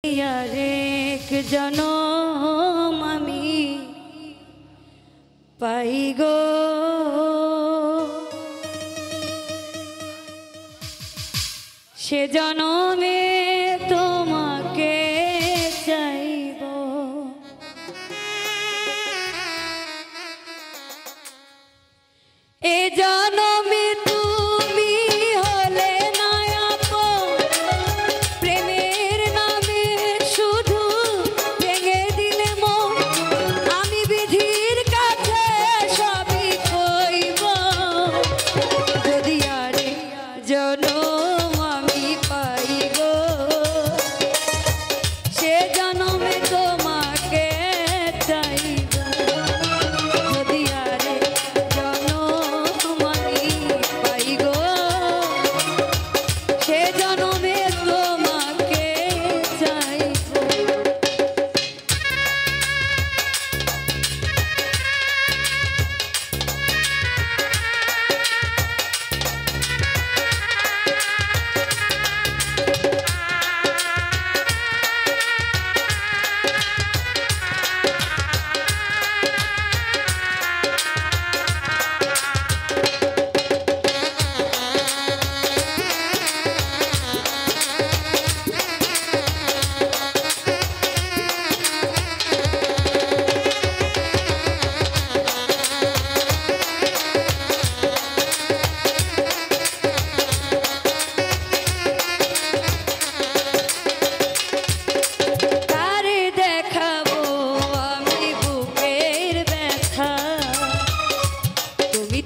এক জনম আমি পাই গো, সে জনমে তোমাকে চাইব। এ জনমে তুমি হলে না আপন, প্রেমের নামে শুধু ভেঙে দিলে মন। আমি বিধির কাছে সবই কইব, যদি আরে জনম আমি পাই গো, সে জনমে তোমাকে চাইব। যদি আরে জনম আমি পাই গো, সে জনমে তোমাকে চাইব।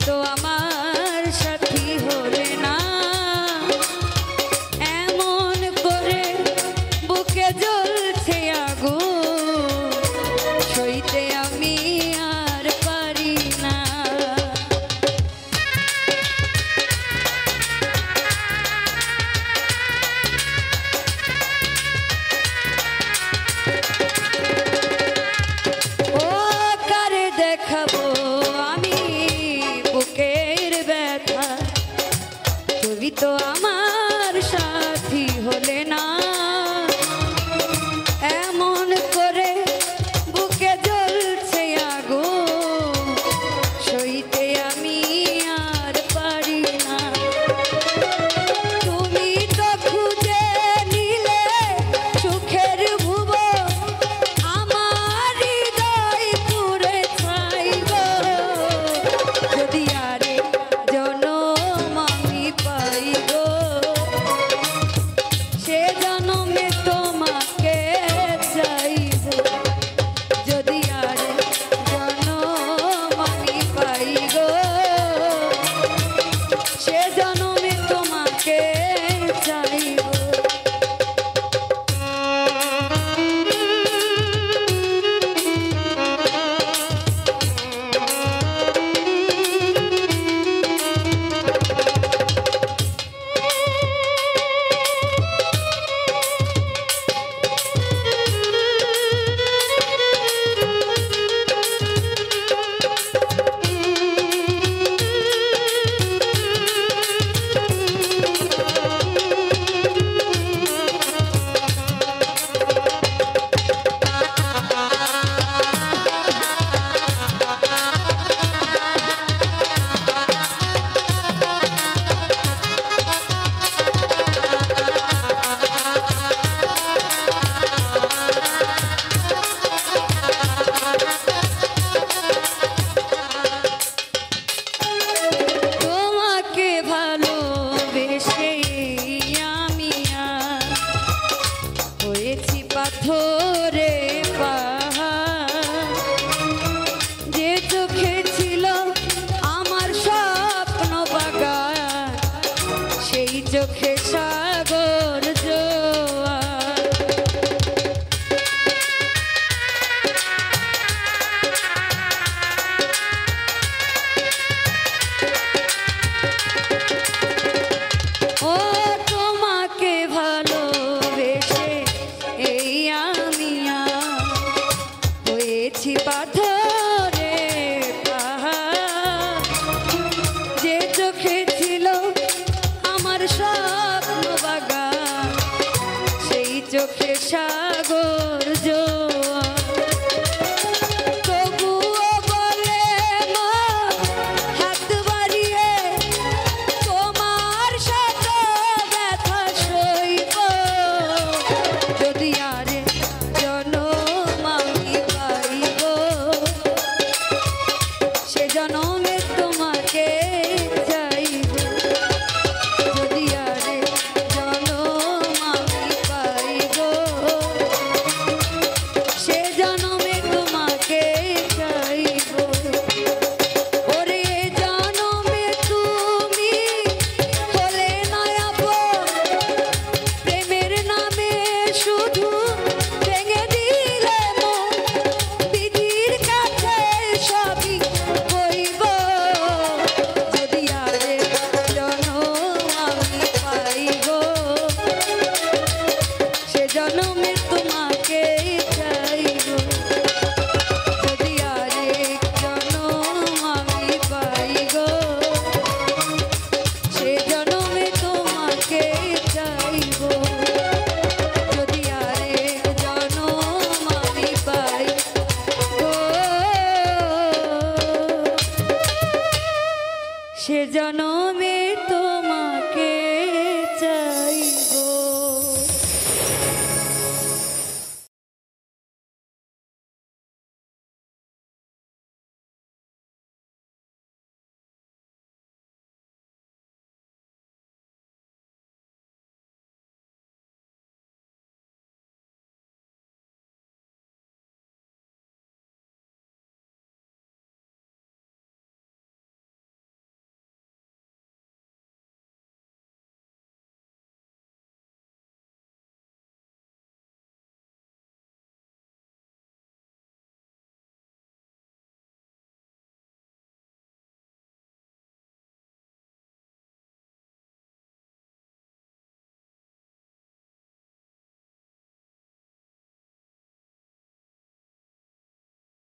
তো আমার সাথী হলে না, এমন করে বুকে জ্বলছে আগুন, সইতে আমি আর পারি না। ও কারে দেখাবো আমি বুকের ব্যথা, তুমি তো আমার সাথী হলে না, এমন করে বুকে জ্বলছে আগুন, সইতে আমি আর পারি না। তুমি তো খুঁজে নিলে সুখের ভুবন, আমার হৃদয় পুরে ছাই গো। যদি আরে জনম আমি পাই গো, সে জনমে তোমাকে চাইব। যদি আরে জনম আমি পাই গো, সে জনমে তোমাকে চাইব। পাথরে পাহাড়, যে চোখে ছিল আমার স্বপ্ন বাগান, সেই চোখে সাগর জোয়ার। ও তোমাকে ভালোবেসে এই আমি হয়েছি পাথরে পাহাড়, যে চোখে ছিল আমার স্বপ্ন বাগান, সেই চোখে সাগর জল